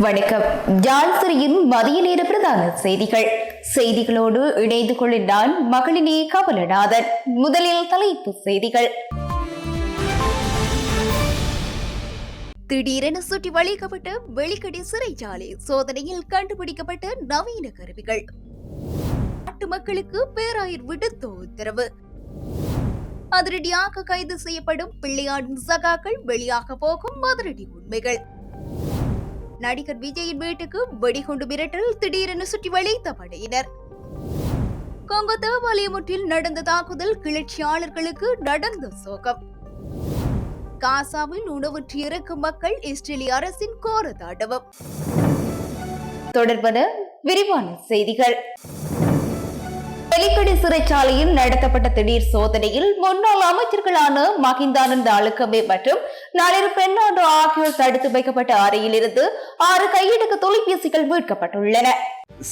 வணக்கம். ஜாழ்சிரியின் மதிய நேர பிரதான செய்திகளோடு இணைந்து கொள்ளும் நான் மகளினே கமலநாதன். முதலில் தலைப்புச் செய்திகள். திடீரென சுற்றி வளைக்கப்பட்ட வெளிக்கடை சிறைச்சாலை சோதனையில் கண்டுபிடிக்கப்பட்ட நவீன கருவிகள். நாட்டு மக்களுக்கு பேராயர் விடுத்த உத்தரவு. அதிரடியாக கைது செய்யப்படும் பிள்ளையாடின் சகாக்கள் வெளியாக போகும் அதிரடி உண்மைகள். நடிகர் விஜயின் வீட்டுக்கு வெடிகுண்டு மிரட்டல், திடீரென சுற்றி வளைத்த படையினர். கொங்கோ தேவாலயம் ஒன்றில் நடந்த தாக்குதல், கிளர்ச்சியாளர்களுக்கு நடந்த சோகம். காசாவில் உணவற்று இறக்கும் மக்கள், இஸ்ரேலிய அரசின் கோர தாண்டவம். தொடர்பான விரிவான செய்திகள். வெளிக்கடை சிறைச்சாலையில் நடத்தப்பட்ட திடீர் சோதனையில் முன்னாள் அமைச்சர்களான மஹிந்தானந்த அழுக்கமே மற்றும் நளிர் பெர்னாண்டோ ஆகியோர் தடுத்து வைக்கப்பட்ட அறையிலிருந்து 6 கையடக்க தொலைபேசிகள் மீட்கப்பட்டுள்ளன.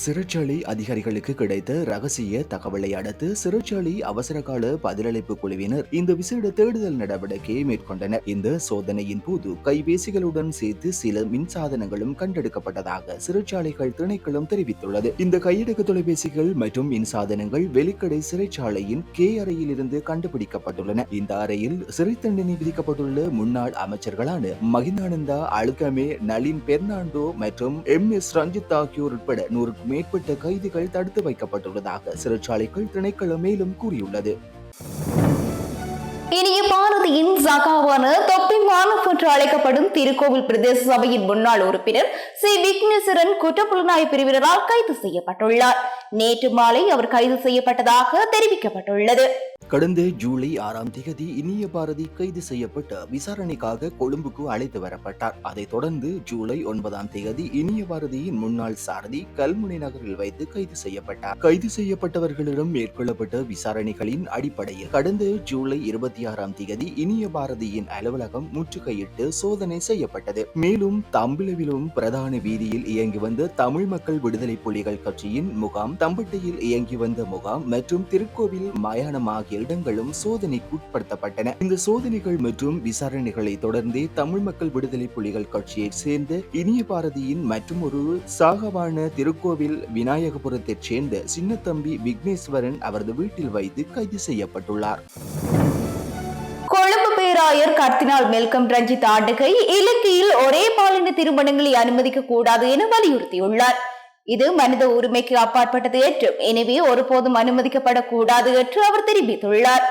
சிறைச்சாலை அதிகாரிகளுக்கு கிடைத்த ரகசிய தகவலை அடுத்து சிறைச்சாலை அவசரகால பதிலளிப்பு குழுவினர் இந்த விசேட தேடுதல் நடவடிக்கையை மேற்கொண்டனர். இந்த சோதனையின் போது கைபேசிகளுடன் சேர்த்து சில மின்சாதனங்களும் கண்டெடுக்கப்பட்டதாக சிறைச்சாலைகள் திணைக்களம் தெரிவித்துள்ளது. இந்த கையடக்க தொலைபேசிகள் மற்றும் மின்சாதனங்கள் வெளிக்கடை சிறைச்சாலையின் கே அறையில் இருந்து கண்டுபிடிக்கப்பட்டுள்ளன. இந்த அறையில் சிறை தண்டனை விதிக்கப்பட்டுள்ள முன்னாள் அமைச்சர்களான மஹிந்தானந்தா அழுக்கமே, நளின் பெர்னாண்டோ மற்றும் MS ரஞ்சித் ஆகியோர் உட்பட 100 மேற்பட்ட கைதிகள் தடுத்து வைக்கப்பட்டுள்ளதாக சிறைச்சாலைகள் திணைக்களம் மேலும் கூறியுள்ளது. இனிய பாரதியின் சகாவான தொப்பி மானப் என்று அழைக்கப்படும் திருக்கோவில் பிரதேச சபையின் முன்னாள் உறுப்பினர் சி விக்னேஸ்வரன் குற்றப்புலனாய்வு பிரிவினரால் கைது செய்யப்பட்டுள்ளார். நேற்று மாலை அவர் கைது செய்யப்பட்டதாக தெரிவிக்கப்பட்டுள்ளது. கடந்த ஜூலை 6ஆம் தேதி இனிய பாரதி கைது செய்யப்பட்டு விசாரணைக்காக கொழும்புக்கு அழைத்து வரப்பட்டார். அதைத் தொடர்ந்து ஜூலை 9ஆம் தேதி இனிய பாரதியின் முன்னாள் சாரதி கல்முனை நகரில் வைத்து கைது செய்யப்பட்டார். கைது செய்யப்பட்டவர்களிடம் மேற்கொள்ளப்பட்ட விசாரணைகளின் அடிப்படையில் கடந்த ஜூலை 26ஆம் தேதி இனிய பாரதியின் அலுவலகம் முற்றுகையிட்டு சோதனை செய்யப்பட்டது. மேலும் தம்பிலவிலும் பிரதான வீதியில் இயங்கி வந்த தமிழ் மக்கள் விடுதலை புலிகள் கட்சியின் முகாம், தம்பட்டையில் இயங்கி வந்த முகாம் மற்றும் திருக்கோவில் மயானம் ஆகிய இடங்களும் சோதனைக்கு உட்படுத்தப்பட்டன. இந்த சோதனைகள் மற்றும் விசாரணைகளை தொடர்ந்து தமிழ் மக்கள் விடுதலை புலிகள் கட்சியை சேர்ந்த இனிய பாரதியின் மற்றும் ஒரு சாகவான திருக்கோவில் விநாயகபுரத்தைச் சேர்ந்த சின்னத்தம்பி விக்னேஸ்வரன் அவரது வீட்டில் வைத்து கைது செய்யப்பட்டுள்ளார். கொழும்பு பேராயர் கர்தினால் மெல்கம் ரஞ்சித் ஆண்டகை இலங்கையில் ஒரே பாலின திருமணங்களை அனுமதிக்க கூடாது என வலியுறுத்தியுள்ளார். இது மனித உரிமைக்கு அப்பாற்பட்டது என்றும் எனவே ஒருபோதும் அனுமதிக்கப்படக்கூடாது என்று அவர் தெரிவித்துள்ளார்.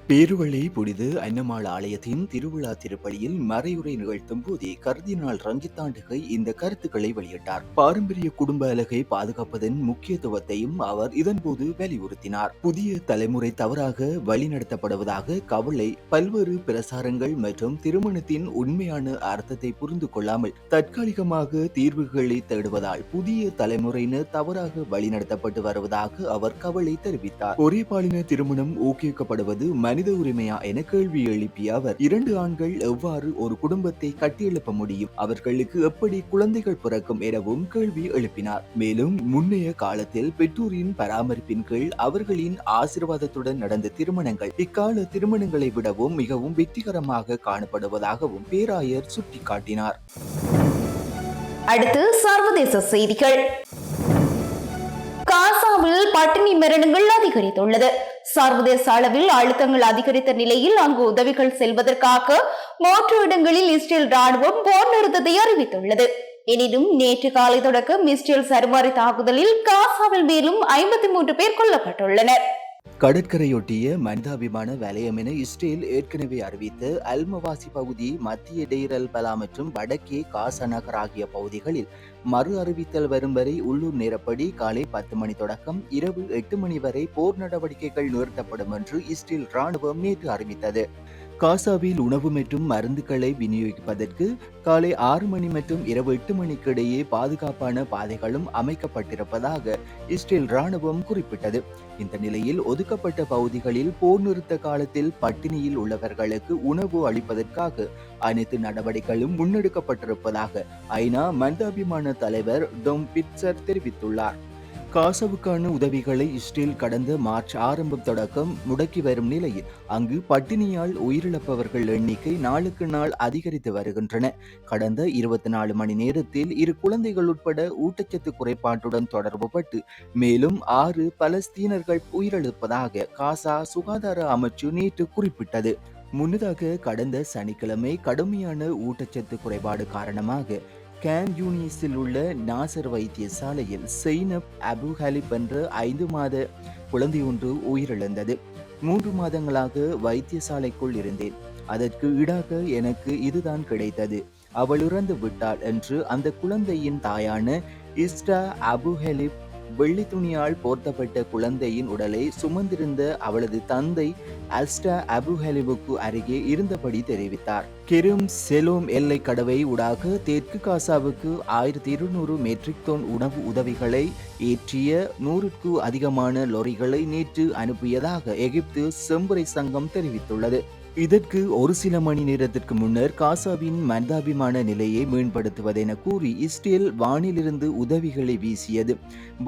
பேருவளை புனித அன்னமாள் ஆலயத்தின் திருவிழா திருப்பலியில் மறையுரை நிகழ்த்தும் போதே கர்தினால் ரஞ்சித் ஆண்டகை இந்த கருத்துக்களை வெளியிட்டார். பாரம்பரிய குடும்ப அழகை பாதுகாப்பதன் முக்கியத்துவத்தையும் அவர் இதன்போது வலியுறுத்தினார். புதிய தலைமுறை தவறாக வழிநடத்தப்படுவதாக கவலை, பல்வேறு பிரசாரங்கள் மற்றும் திருமணத்தின் உண்மையான அர்த்தத்தை புரிந்து கொள்ளாமல் தற்காலிகமாக தீர்வுகளை தேடுவதால் புதிய தலைமுறையினர் தவறாக வழிநடத்தப்பட்டு வருவதாக அவர் கவலை தெரிவித்தார். ஒரே பாலின திருமணம் ஊக்குவிக்கப்படுவது மனித உரிமையா என கேள்வி எழுப்பிய அவர் 2 ஆண்கள் எவ்வாறு ஒரு குடும்பத்தை கட்டியெழுப்ப முடியும், அவர்களுக்கு எப்படி குழந்தைகள் பிறக்கும் எனவும் கேள்வி எழுப்பினார். மேலும் முன்னைய காலத்தில் பெற்றோரின் பராமரிப்பின் கீழ் அவர்களின் ஆசீர்வாதத்துடன் நடந்த திருமணங்கள் இக்கால திருமணங்களை விடவும் மிகவும் வெற்றிகரமாக காணப்படுவதாகவும் பேராயர் சுட்டிக்காட்டினார். அடுத்து சர்வதேச செய்திகள். காசாவில் பட்டினி மரணங்கள் அதிகரித்துள்ளது. சர்வதேச அளவில் அழுத்தங்கள் அதிகரித்த நிலையில் அங்கு உதவிகள் செல்வதற்காக 3 இடங்களில் இஸ்ரேல் ராணுவம் போர் நிறுத்தத்தை அறிவித்துள்ளது. எனினும் நேற்று காலை தொடக்கம் இஸ்ரேல் சர்வாரி தாக்குதலில் காசாவில் மேலும் 53 பேர் கொல்லப்பட்டுள்ளனர். கடற்கரையொட்டிய மனிதாபிமான வலயம் என இஸ்ரேல் ஏற்கனவே அறிவித்த அல்மவாசி பகுதி, மத்திய டெய்ர் அல் பலா மற்றும் வடக்கே காசா நகர் ஆகிய பகுதிகளில் மறு அறிவித்தல் வரும் வரை உள்ளூர் நேரப்படி காலை 10 மணி தொடக்கம் இரவு 8 மணி வரை போர் நடவடிக்கைகள் நிறுத்தப்படும் என்று இஸ்ரேல் ராணுவம் நேற்று அறிவித்தது. காசாவில் உணவு மற்றும் மருந்துகளை விநியோகிப்பதற்கு காலை 6 மணி மற்றும் இரவு 8 மணிக்கு இடையே பாதுகாப்பான பாதைகளும் அமைக்கப்பட்டிருப்பதாக இஸ்ரேல் ராணுவம் குறிப்பிட்டது. இந்த நிலையில் ஒதுக்கப்பட்ட பகுதிகளில் போர் நிறுத்த காலத்தில் பட்டினியில் உள்ளவர்களுக்கு உணவு அளிப்பதற்காக அனைத்து நடவடிக்கைகளும் முன்னெடுக்கப்பட்டிருப்பதாக ஐநா மனிதாபிமான தலைவர் டொம் பிட்சர் தெரிவித்துள்ளார். காசாவுக்கான உதவிகளை இஸ்ரேல் கடந்த மார்ச் ஆரம்பம் தொடக்கம் முடக்கி வரும் நிலையில் அங்கு பட்டினியால் உயிரிழப்பவர்கள் எண்ணிக்கை நாளுக்கு நாள் அதிகரித்து வருகின்றன. கடந்த 24 மணி நேரத்தில் 2 குழந்தைகள் உட்பட ஊட்டச்சத்து குறைபாட்டுடன் தொடர்புபட்டு மேலும் 6 பலஸ்தீனர்கள் உயிரிழப்பதாக காசா சுகாதார அமைச்சு நேற்று குறிப்பிட்டது. முன்னதாக கடந்த சனிக்கிழமை கடுமையான ஊட்டச்சத்து குறைபாடு காரணமாக கேன் யூனிஸில் உள்ள நாசர் வைத்தியசாலையில் செயினப் அபு ஹலிப் என்ற 5 மாத குழந்தையொன்று உயிரிழந்தது. 3 மாதங்களாக வைத்தியசாலைக்குள் இருந்தேன். அதற்கு ஈடாக எனக்கு இதுதான் கிடைத்தது. அவள் இறந்து விட்டாள் என்று அந்த குழந்தையின் தாயான இஸ்டா அபு ஹலிப் வெள்ளி துணியால் போர்த்தப்பட்ட குழந்தையின் உடலை சுமந்திருந்த அவளது தந்தை அல்ஸ்டா அபு ஹலிபுக்கு அருகே இருந்தபடி தெரிவித்தார். கெரும் செலோம் எல்லை கடவை ஊடாக தெற்கு காசாவுக்கு 1200 மெட்ரிக் டன் உணவு உதவிகளை ஏற்றிய 100க்கு அதிகமான லொரிகளை நேற்று அனுப்பியதாக எகிப்து செம்புரை சங்கம் தெரிவித்துள்ளது. இதற்கு ஒரு சில மணி நேரத்திற்கு முன்னர் காசாவின் மனிதாபிமான நிலையை மேம்படுத்துவதென கூறி இஸ்ரேல் வானிலிருந்து உதவிகளை வீசியது.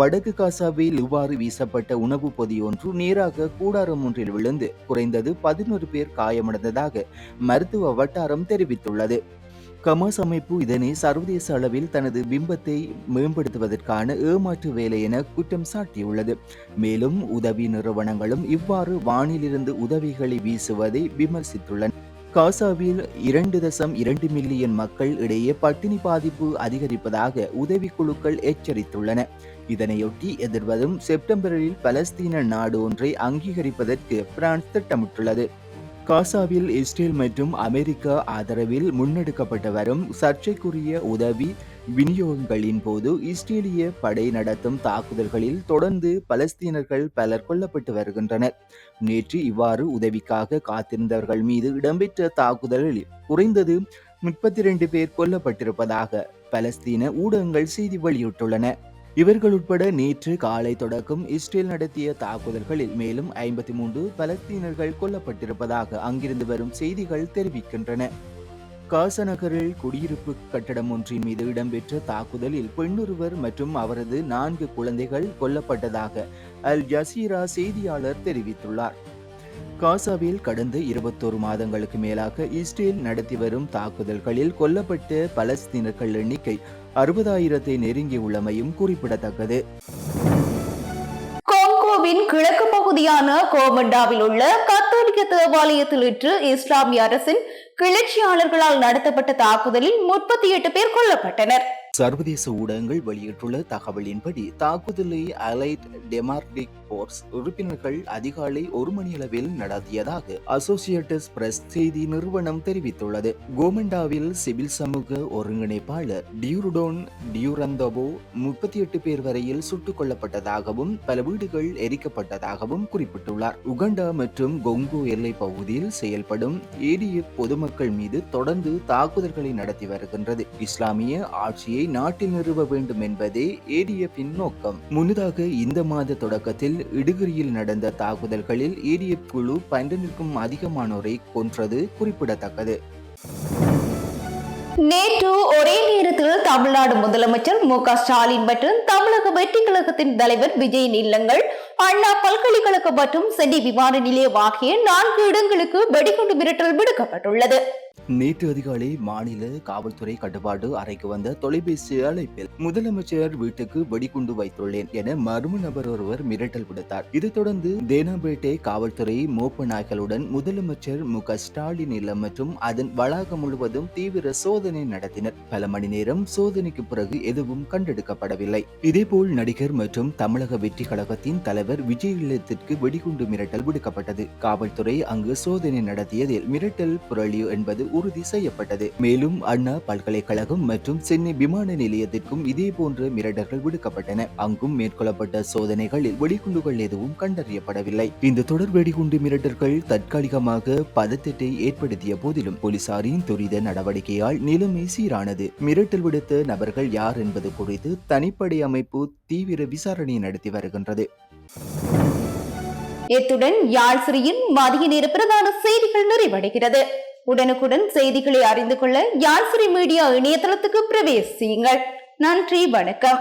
வடக்கு காசாவில் இவ்வாறு வீசப்பட்ட உணவு பொதி ஒன்று நேராக கூடாரம் ஒன்றில் விழுந்து குறைந்தது 11 பேர் காயமடைந்ததாக மருத்துவ வட்டாரம் தெரிவித்துள்ளது. கமாஸ் அமைப்பு இதனை சர்வதேச அளவில் தனது பிம்பத்தை மேம்படுத்துவதற்கான ஏமாற்று வேலை என குற்றம் சாட்டியுள்ளது. மேலும் உதவி நிறுவனங்களும் இவ்வாறு வானிலிருந்து உதவிகளை வீசுவதை விமர்சித்துள்ளன. காசாவில் 2.2 மில்லியன் மக்கள் இடையே பட்டினி பாதிப்பு அதிகரிப்பதாக உதவிக்குழுக்கள் எச்சரித்துள்ளன. இதனையொட்டி எதிர்வரும் செப்டம்பரில் பலஸ்தீன நாடு ஒன்றை அங்கீகரிப்பதற்கு பிரான்ஸ் திட்டமிட்டுள்ளது. காசாவில் இஸ்ரேல் மற்றும் அமெரிக்கா ஆதரவில் முன்னெடுக்கப்பட்டு வரும் சர்ச்சைக்குரிய உதவி விநியோகங்களின் போது இஸ்ரேலிய படை நடத்தும் தாக்குதல்களில் தொடர்ந்து பலஸ்தீனர்கள் பலர் கொல்லப்பட்டு வருகின்றனர். நேற்று இவ்வாறு உதவிக்காக காத்திருந்தவர்கள் மீது இடம்பெற்ற தாக்குதலில் குறைந்தது 32 பேர் கொல்லப்பட்டிருப்பதாக பலஸ்தீன ஊடகங்கள் செய்தி வெளியிட்டுள்ளன. இவர்கள் உட்பட நேற்று காலை தொடக்கம் இஸ்ரேல் நடத்திய தாக்குதல்களில் மேலும் 53 பலஸ்தீனர்கள் கொல்லப்பட்டிருப்பதாக அங்கிருந்து வரும் செய்திகள் தெரிவிக்கின்றன. காசா நகரில் குடியிருப்பு கட்டடம் ஒன்றின் மீது இடம்பெற்ற தாக்குதலில் பெண்ணொருவர் மற்றும் அவரது 4 குழந்தைகள் கொல்லப்பட்டதாக அல் ஜசீரா செய்தியாளர் தெரிவித்துள்ளார். காசாவில் கடந்த 21 மாதங்களுக்கு மேலாக இஸ்ரேல் நடத்தி வரும் தாக்குதல்களில் கொல்லப்பட்ட பலஸ்தீனர்கள் எண்ணிக்கை 60,000-ஐ நெருங்கியுள்ளமையும் குறிப்பிடத்தக்கது. காங்கோவின் கிழக்கு பகுதியான கோமண்டாவில் உள்ள கத்தோலிக்க தேவாலயத்தில் இன்று இஸ்லாமிய அரசின் கிளர்ச்சியாளர்களால் நடத்தப்பட்ட தாக்குதலில் 38 பேர் கொல்லப்பட்டனர். சர்வதேச ஊடகங்கள் வெளியிட்டுள்ள தகவலின்படி தாக்குதலை அலைட் டெமார்டிக் போர்ஸ் உறுப்பினர்கள் அதிகாலை 1 மணியளவில் நடத்தியதாக அசோசியேட்டட் பிரஸ் செய்தி நிறுவனம் தெரிவித்துள்ளது. கோமண்டாவில் சிவில் சமூக ஒருங்கிணைப்பாளர் டியூருடோன் டியூரந்தோபோ 38 பேர் வரையில் சுட்டுக் கொல்லப்பட்டதாகவும் பல வீடுகள் எரிக்கப்பட்டதாகவும் குறிப்பிட்டுள்ளார். உகண்டா மற்றும் கொங்கோ எல்லை பகுதியில் செயல்படும் ஏடிஎஃப் பொதுமக்கள் மீது தொடர்ந்து தாக்குதல்களை நடத்தி வருகின்றது. இஸ்லாமிய ஆட்சியை நாட்டில் நிறுவ வேண்டும் என்பதே ஏடிஎஃப்பின் நோக்கம். முன்னதாக இந்த மாத தொடக்கத்தில் இடுகிரியில் நடந்த தாக்குதல்களில் ஏடிஎஃப் குழு 12க்கும் அதிகமானோரை கொன்றது குறிப்பிடத்தக்கது. நேற்று ஒரே நேரத்தில் தமிழ்நாடு முதலமைச்சர் மு.க. ஸ்டாலின் மற்றும் தமிழக வெற்றி கழகத்தின் தலைவர் விஜயின் இல்லங்கள், அண்ணா பல்கலைக்கழகம் மற்றும் சென்னை விமான நிலையம் ஆகிய 4 இடங்களுக்கு வெடிகுண்டு மிரட்டல் விடுக்கப்பட்டுள்ளது. நேற்று அதிகாலை மாநில காவல்துறை கட்டுப்பாட்டு அறைக்கு வந்த தொலைபேசி அழைப்பில் முதலமைச்சர் வீட்டுக்கு வெடிகுண்டு வைத்துள்ளேன் என மர்ம நபர் ஒருவர் மிரட்டல் விடுத்தார். இதைத் தொடர்ந்து தேனாம்பேட்டை காவல்துறை மோப்ப நாய்களுடன் முதலமைச்சர் மு.க. ஸ்டாலின் இல்லம் மற்றும் அதன் வளாகம் முழுவதும் தீவிர சோதனை நடத்தினர். பல மணி நேரம் சோதனைக்கு பிறகு எதுவும் கண்டெடுக்கப்படவில்லை. இதேபோல் நடிகர் மற்றும் தமிழக வெற்றி கழகத்தின் தலைவர் விஜய் இல்லத்திற்கு வெடிகுண்டு மிரட்டல் விடுக்கப்பட்டது. காவல்துறை அங்கு சோதனை நடத்தியதில் மிரட்டல் புரளி என்பது உறுதி செய்யப்பட்டது. மேலும் அண்ணா பல்கலைக்கழகம் மற்றும் சென்னை விமான நிலையத்திற்கும் இதே போன்ற மிரட்டல்கள் விடுக்கப்பட்டன. அங்கும் மேற்கொள்ளப்பட்ட சோதனைகளில் வெடிகுண்டுகள் எதுவும் கண்டறியப்படவில்லை. இந்த தொடர் வெடிகுண்டு மிரட்டல்கள் தற்காலிகமாக பதற்றத்தை ஏற்படுத்திய போதிலும் போலீசாரின் துரித நடவடிக்கையால் நிலைமை சீரானது. மிரட்டல் விடுத்த நபர்கள் யார் என்பது குறித்து தனிப்படை அமைப்பு தீவிர விசாரணை நடத்தி வருகின்றது. இத்துடன் யாழ் சிறையின் மதிய நேர பிரதான செய்திகள் நிறைவடைகிறது. உடனுக்குடன் செய்திகளை அறிந்து கொள்ள யாழ் சிறை மீடியா இணையதளத்துக்கு பிரவேசியுங்கள். நன்றி, வணக்கம்.